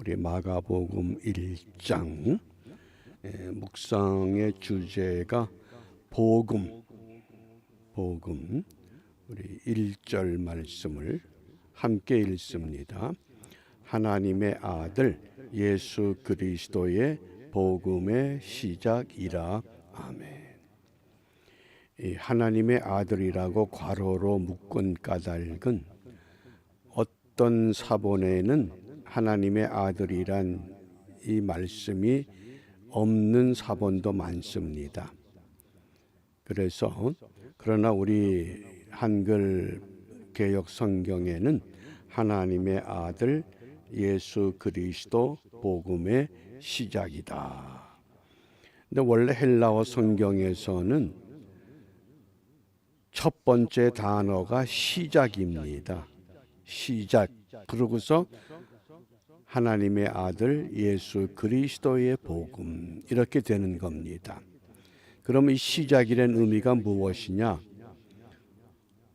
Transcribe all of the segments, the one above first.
우리 마가복음 1장 묵상의 주제가 복음. 우리 1절 말씀을 함께 읽습니다. 하나님의 아들 예수 그리스도의 복음의 시작이라. 아멘. 이 하나님의 아들이라고 괄호로 묶은 까닭은 어떤 사본에는 하나님의 아들이란 이 말씀이 없는 사본도 많습니다. 그러나 우리 한글 개역 성경에는 하나님의 아들 예수 그리스도 복음의 시작이다. 근데 원래 헬라어 성경에서는 첫 번째 단어가 시작입니다. 시작. 그러고서 하나님의 아들 예수 그리스도의 복음 이렇게 되는 겁니다. 그럼 이 시작이라는 의미가 무엇이냐?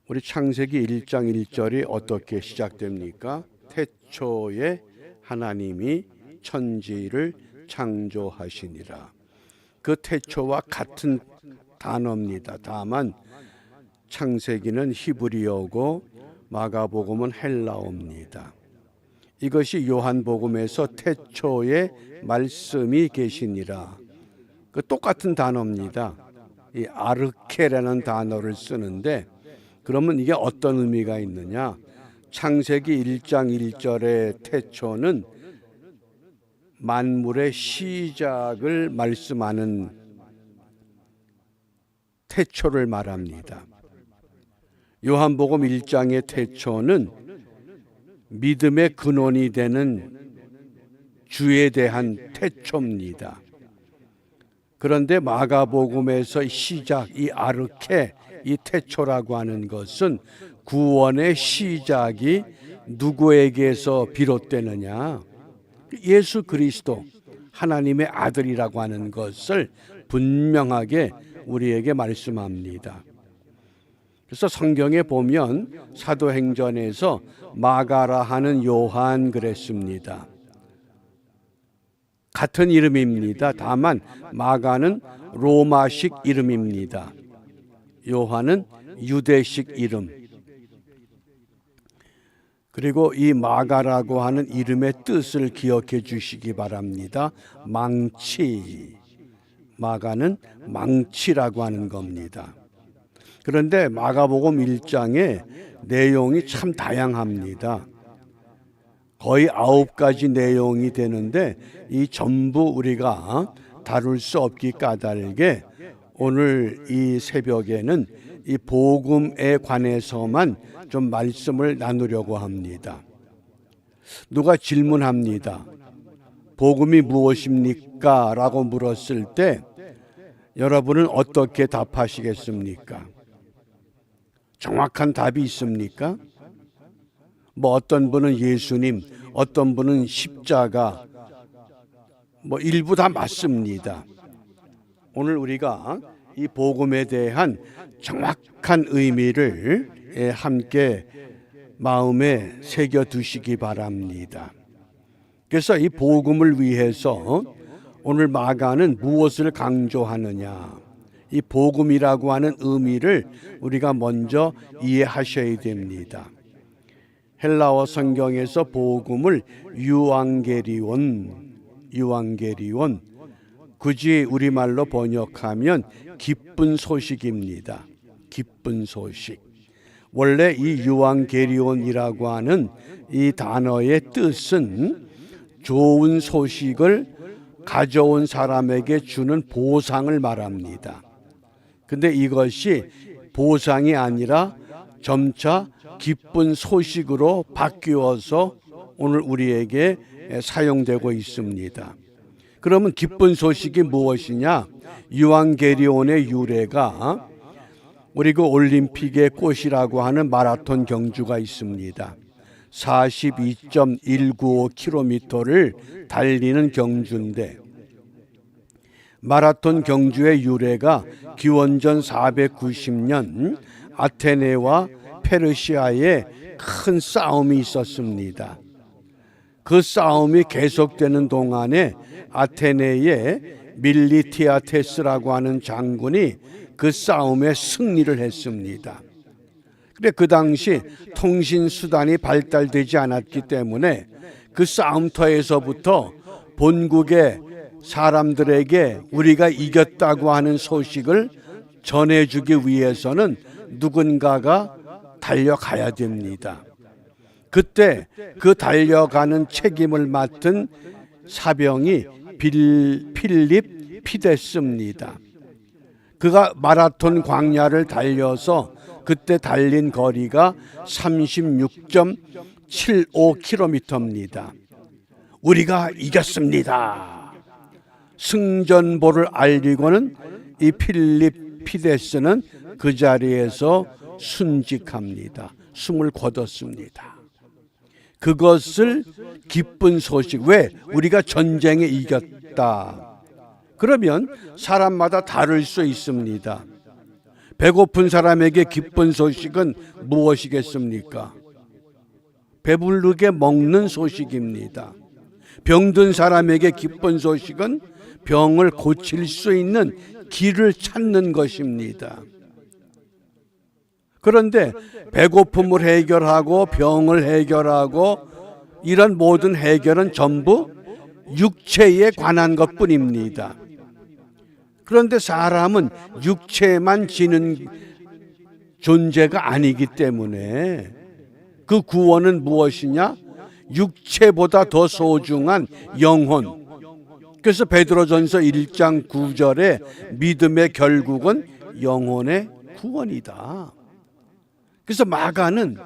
우리 창세기 1장 1절이 어떻게 시작됩니까? 태초에 하나님이 천지를 창조하시니라. 그 태초와 같은 단어입니다. 다만 창세기는 히브리어고 마가복음은 헬라어입니다. 이것이 요한복음에서 태초에 말씀이 계시니라. 그 똑같은 단어입니다. 이 아르케라는 단어를 쓰는데 그러면 이게 어떤 의미가 있느냐? 창세기 1장 1절의 태초는 만물의 시작을 말씀하는 태초를 말합니다. 요한복음 1장의 태초는 믿음의 근원이 되는 주에 대한 태초입니다. 그런데 마가복음에서 시작, 이 아르케, 이 태초라고 하는 것은 구원의 시작이 누구에게서 비롯되느냐? 예수 그리스도, 하나님의 아들이라고 하는 것을 분명하게 우리에게 말씀합니다. 그래서 성경에 보면 사도행전에서 마가라 하는 요한 그랬습니다. 같은 이름입니다. 다만 마가는 로마식 이름입니다. 요한은 유대식 이름. 그리고 이 마가라고 하는 이름의 뜻을 기억해 주시기 바랍니다. 망치. 마가는 망치라고 하는 겁니다. 그런데 마가복음 1장의 내용이 참 다양합니다. 거의 9가지 내용이 되는데 이 전부 우리가 다룰 수 없기 까닭에 오늘 이 새벽에는 이 복음에 관해서만 좀 말씀을 나누려고 합니다. 누가 질문합니다. 복음이 무엇입니까? 라고 물었을 때 여러분은 어떻게 답하시겠습니까? 정확한 답이 있습니까? 어떤 분은 예수님, 어떤 분은 십자가, 일부 다 맞습니다. 오늘 우리가 이 복음에 대한 정확한 의미를 함께 마음에 새겨 두시기 바랍니다. 그래서 이 복음을 위해서 오늘 마가는 무엇을 강조하느냐? 이 복음이라고 하는 의미를 우리가 먼저 이해하셔야 됩니다. 헬라어 성경에서 복음을 유앙게리온, 굳이 우리말로 번역하면 기쁜 소식입니다. 기쁜 소식. 원래 이 유앙게리온이라고 하는 이 단어의 뜻은 좋은 소식을 가져온 사람에게 주는 보상을 말합니다. 근데 이것이 보상이 아니라 점차 기쁜 소식으로 바뀌어서 오늘 우리에게 사용되고 있습니다. 그러면 기쁜 소식이 무엇이냐? 유앙게리온의 유래가 우리 그 올림픽의 꽃이라고 하는 마라톤 경주가 있습니다. 42.195km를 달리는 경주인데 마라톤 경주의 유래가 기원전 490년 아테네와 페르시아에 큰 싸움이 있었습니다. 그 싸움이 계속되는 동안에 아테네의 밀리티아테스라고 하는 장군이 그 싸움에 승리를 했습니다. 그런데 그 당시 통신 수단이 발달되지 않았기 때문에 그 싸움터에서부터 본국의 사람들에게 우리가 이겼다고 하는 소식을 전해주기 위해서는 누군가가 달려가야 됩니다. 그때 그 달려가는 책임을 맡은 사병이 필립 피데스입니다. 그가 마라톤 광야를 달려서 그때 달린 거리가 36.75km입니다. 우리가 이겼습니다. 승전보를 알리고는 이 필립 피데스는 그 자리에서 순직합니다. 숨을 거뒀습니다. 그것을 기쁜 소식, 왜? 우리가 전쟁에 이겼다. 그러면 사람마다 다를 수 있습니다. 배고픈 사람에게 기쁜 소식은 무엇이겠습니까? 배부르게 먹는 소식입니다. 병든 사람에게 기쁜 소식은 병을 고칠 수 있는 길을 찾는 것입니다. 그런데 배고픔을 해결하고 병을 해결하고 이런 모든 해결은 전부 육체에 관한 것뿐입니다. 그런데 사람은 육체만 지는 존재가 아니기 때문에 그 구원은 무엇이냐? 육체보다 더 소중한 영혼. 그래서 베드로전서 1장 9절에 믿음의 결국은 영혼의 구원이다. 그래서 마가는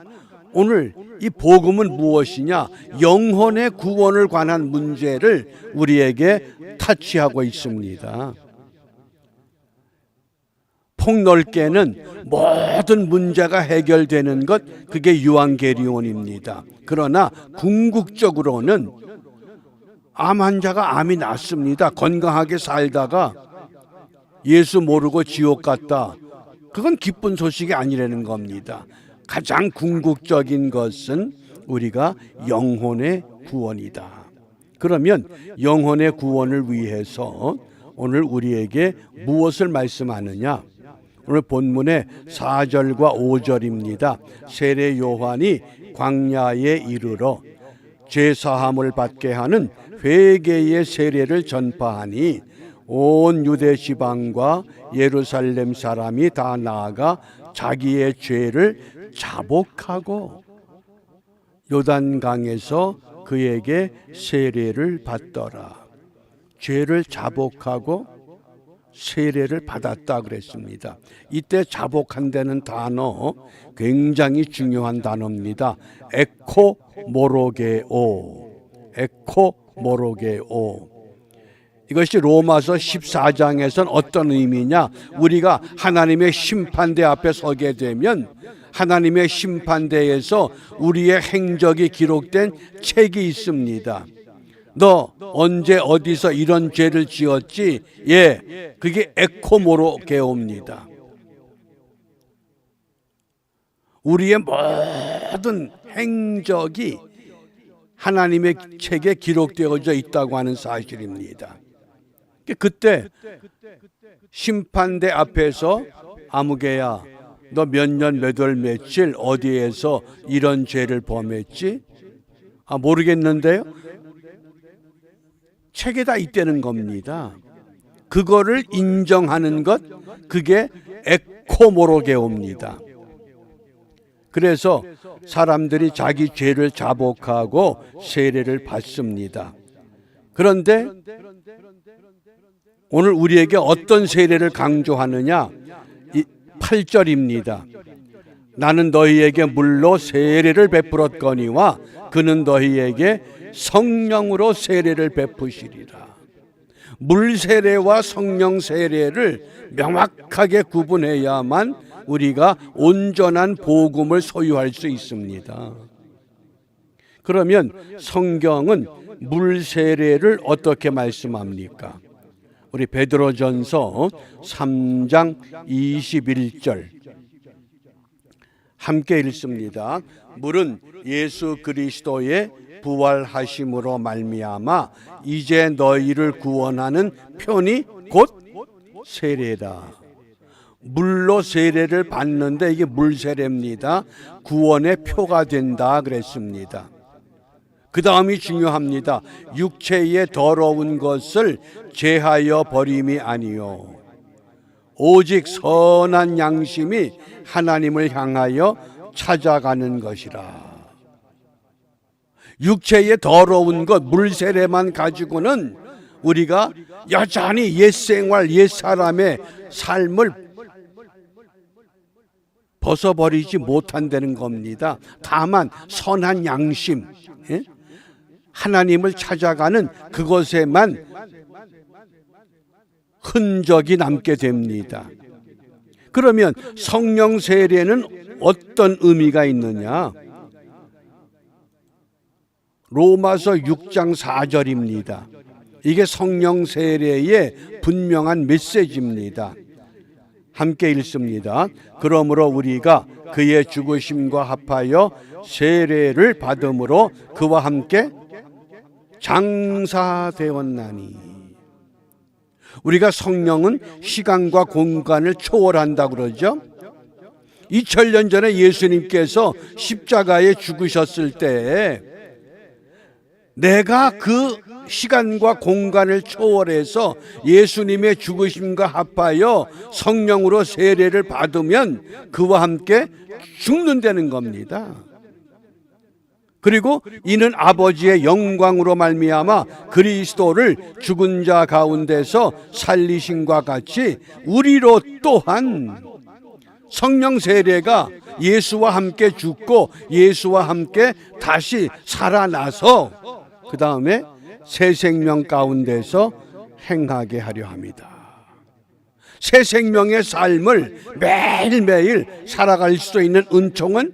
오늘 이 복음은 무엇이냐? 영혼의 구원을 관한 문제를 우리에게 타치하고 있습니다. 폭넓게는 모든 문제가 해결되는 것, 그게 유앙게리온입니다. 그러나 궁극적으로는 암 환자가 암이 낫습니다. 건강하게 살다가 예수 모르고 지옥 갔다. 그건 기쁜 소식이 아니라는 겁니다. 가장 궁극적인 것은 우리가 영혼의 구원이다. 그러면 영혼의 구원을 위해서 오늘 우리에게 무엇을 말씀하느냐? 오늘 본문의 4절과 5절입니다. 세례 요한이 광야에 이르러 죄사함을 받게 하는 회개의 세례를 전파하니 온 유대 지방과 예루살렘 사람이 다 나아가 자기의 죄를 자복하고 요단강에서 그에게 세례를 받더라. 죄를 자복하고 세례를 받았다 그랬습니다. 이때 자복한다는 단어 굉장히 중요한 단어입니다. 에코모로게오. 에코모로게오. 이것이 로마서 14장에서는 어떤 의미냐? 우리가 하나님의 심판대 앞에 서게 되면 하나님의 심판대에서 우리의 행적이 기록된 책이 있습니다. 너 언제 어디서 이런 죄를 지었지? 예, 그게 에코모로게오입니다. 우리의 모든 행적이 하나님의 책에 기록되어져 있다고 하는 사실입니다. 그때 심판대 앞에서 아무개야, 너 몇 년 몇 월 며칠 어디에서 이런 죄를 범했지? 모르겠는데요. 책에 다 있다는 겁니다. 그거를 인정하는 것, 그게 에코모로게오입니다. 그래서 사람들이 자기 죄를 자복하고 세례를 받습니다. 그런데 오늘 우리에게 어떤 세례를 강조하느냐? 8절입니다. 나는 너희에게 물로 세례를 베풀었거니와 그는 너희에게 성령으로 세례를 베푸시리라. 물 세례와 성령 세례를 명확하게 구분해야만 우리가 온전한 복음을 소유할 수 있습니다. 그러면 성경은 물 세례를 어떻게 말씀합니까? 우리 베드로전서 3장 21절 함께 읽습니다. 물은 예수 그리스도의 부활하심으로 말미암아 이제 너희를 구원하는 편이 곧 세례라. 물로 세례를 받는데 이게 물세례입니다. 구원의 표가 된다 그랬습니다. 그 다음이 중요합니다. 육체의 더러운 것을 제하여 버림이 아니요 오직 선한 양심이 하나님을 향하여 찾아가는 것이라. 육체의 더러운 것, 물세례만 가지고는 우리가 여전히 옛생활, 옛사람의 삶을 벗어버리지 못한다는 겁니다. 다만 선한 양심, 하나님을 찾아가는 그것에만 흔적이 남게 됩니다. 그러면 성령 세례는 어떤 의미가 있느냐? 로마서 6장 4절입니다. 이게 성령 세례의 분명한 메시지입니다. 함께 읽습니다. 그러므로 우리가 그의 죽으심과 합하여 세례를 받음으로 그와 함께 장사되었나니. 우리가 성령은 시간과 공간을 초월한다 그러죠. 2000년 전에 예수님께서 십자가에 죽으셨을 때 내가 그 시간과 공간을 초월해서 예수님의 죽으심과 합하여 성령으로 세례를 받으면 그와 함께 죽는다는 겁니다. 그리고 이는 아버지의 영광으로 말미암아 그리스도를 죽은 자 가운데서 살리심과 같이 우리로 또한 성령 세례가 예수와 함께 죽고 예수와 함께 다시 살아나서 그 다음에 새 생명 가운데서 행하게 하려 합니다. 새 생명의 삶을 매일매일 살아갈 수 있는 은총은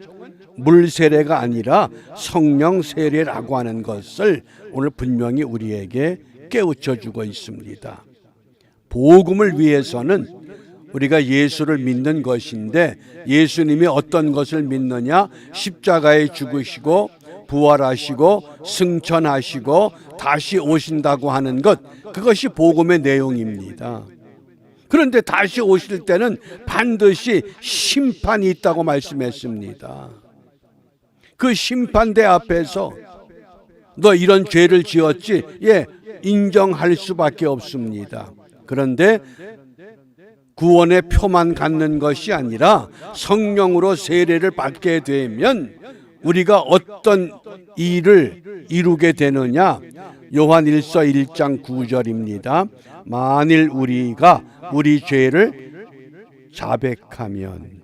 물세례가 아니라 성령 세례라고 하는 것을 오늘 분명히 우리에게 깨우쳐 주고 있습니다. 복음을 위해서는 우리가 예수를 믿는 것인데 예수님이 어떤 것을 믿느냐? 십자가에 죽으시고 부활하시고 승천하시고 다시 오신다고 하는 것, 그것이 복음의 내용입니다. 그런데 다시 오실 때는 반드시 심판이 있다고 말씀했습니다. 그 심판대 앞에서 너 이런 죄를 지었지? 예, 인정할 수밖에 없습니다. 그런데 구원의 표만 갖는 것이 아니라 성령으로 세례를 받게 되면 우리가 어떤 일을 이루게 되느냐? 요한일서 1장 9절입니다. 만일 우리가 우리 죄를 자백하면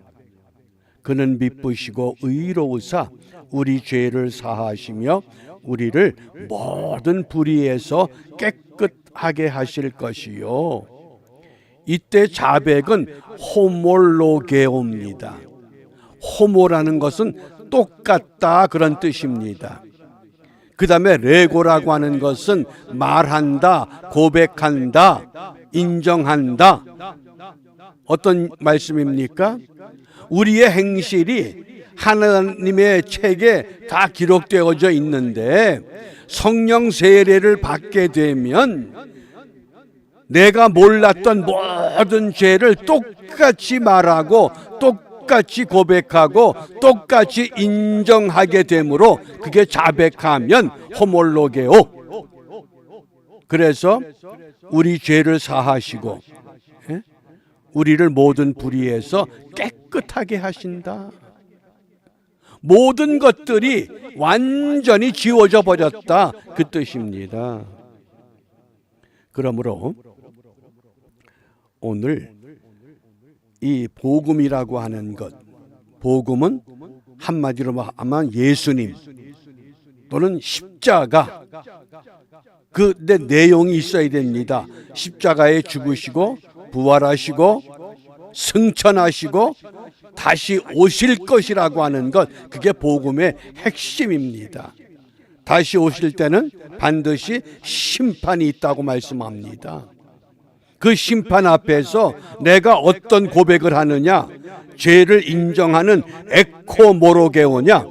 그는 미쁘시고 의로우사 우리 죄를 사하시며 우리를 모든 불의에서 깨끗하게 하실 것이요. 이때 자백은 호몰로게오입니다. 호모라는 것은 똑같다 그런 뜻입니다. 그 다음에 레고라고 하는 것은 말한다, 고백한다, 인정한다. 어떤 말씀입니까? 우리의 행실이 하나님의 책에 다 기록되어져 있는데 성령 세례를 받게 되면 내가 몰랐던 모든 죄를 똑같이 말하고 똑같이 고백하고 똑같이 인정하게 되므로 그게 자백하면 호몰로게오. 그래서 우리 죄를 사하시고 우리를 모든 불의에서 깨끗하게 하신다. 모든 것들이 완전히 지워져 버렸다 그 뜻입니다. 그러므로 오늘 이 복음이라고 하는 것, 복음은 한마디로 말하면 예수님 또는 십자가, 그 내용이 있어야 됩니다. 십자가에 죽으시고 부활하시고 승천하시고 다시 오실 것이라고 하는 것, 그게 복음의 핵심입니다. 다시 오실 때는 반드시 심판이 있다고 말씀합니다. 그 심판 앞에서 내가 어떤 고백을 하느냐? 죄를 인정하는 에코모로게오냐?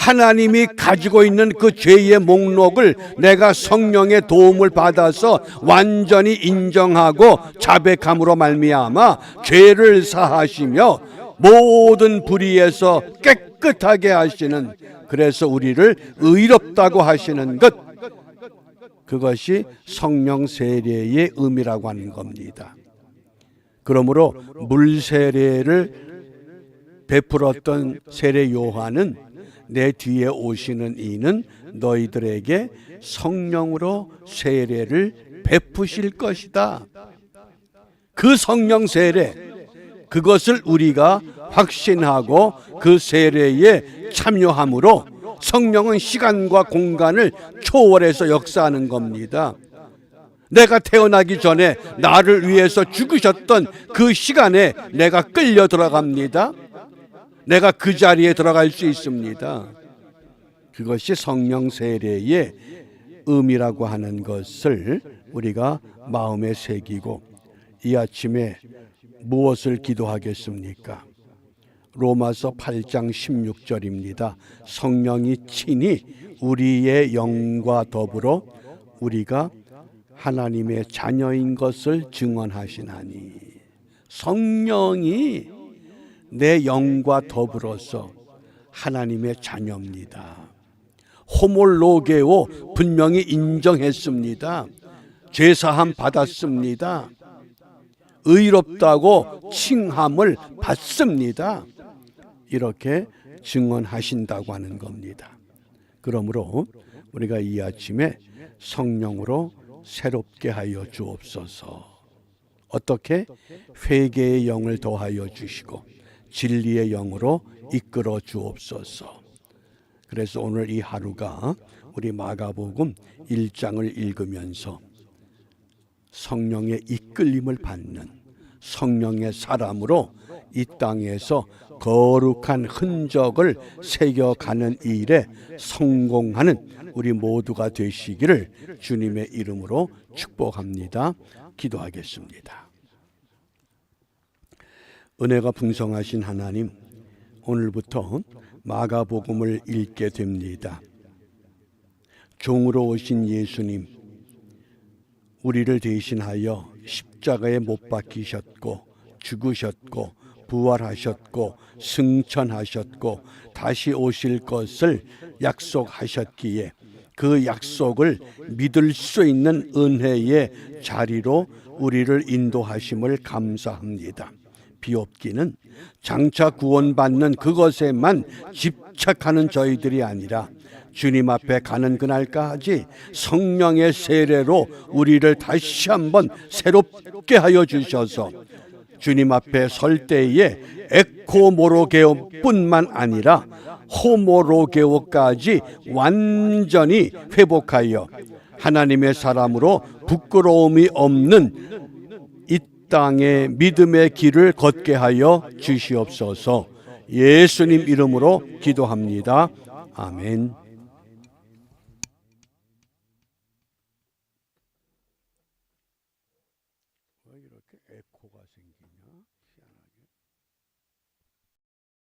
하나님이 가지고 있는 그 죄의 목록을 내가 성령의 도움을 받아서 완전히 인정하고 자백함으로 말미암아 죄를 사하시며 모든 불의에서 깨끗하게 하시는, 그래서 우리를 의롭다고 하시는 것, 그것이 성령 세례의 의미라고 하는 겁니다. 그러므로 물 세례를 베풀었던 세례 요한은 내 뒤에 오시는 이는 너희들에게 성령으로 세례를 베푸실 것이다. 그 성령 세례, 그것을 우리가 확신하고 그 세례에 참여함으로 성령은 시간과 공간을 초월해서 역사하는 겁니다. 내가 태어나기 전에 나를 위해서 죽으셨던 그 시간에 내가 끌려 들어갑니다. 내가 그 자리에 들어갈 수 있습니다. 그것이 성령 세례의 의미라고 하는 것을 우리가 마음에 새기고 이 아침에 무엇을 기도하겠습니까? 로마서 8장 16절입니다. 성령이 친히 우리의 영과 더불어 우리가 하나님의 자녀인 것을 증언하시나니, 성령이 내 영과 더불어서 하나님의 자녀입니다. 호몰로게오 분명히 인정했습니다. 죄사함 받았습니다. 의롭다고 칭함을 받습니다. 이렇게 증언하신다고 하는 겁니다. 그러므로 우리가 이 아침에 성령으로 새롭게 하여 주옵소서. 어떻게? 회개의 영을 더하여 주시고 진리의 영으로 이끌어 주옵소서. 그래서 오늘 이 하루가 우리 마가복음 1장을 읽으면서 성령의 이끌림을 받는 성령의 사람으로 이 땅에서 거룩한 흔적을 새겨가는 일에 성공하는 우리 모두가 되시기를 주님의 이름으로 축복합니다. 기도하겠습니다. 은혜가 풍성하신 하나님, 오늘부터 마가복음을 읽게 됩니다. 종으로 오신 예수님, 우리를 대신하여 십자가에 못 박히셨고 죽으셨고 부활하셨고 승천하셨고 다시 오실 것을 약속하셨기에 그 약속을 믿을 수 있는 은혜의 자리로 우리를 인도하심을 감사합니다. 비옵기는 장차 구원받는 그것에만 집착하는 저희들이 아니라 주님 앞에 가는 그날까지 성령의 세례로 우리를 다시 한번 새롭게 하여 주셔서 주님 앞에 설 때에 에코모로게오뿐만 아니라 호모로게오까지 완전히 회복하여 하나님의 사람으로 부끄러움이 없는 이 땅의 믿음의 길을 걷게 하여 주시옵소서. 예수님 이름으로 기도합니다. 아멘. 왜 이렇게 에코가 생기냐? 희한하게.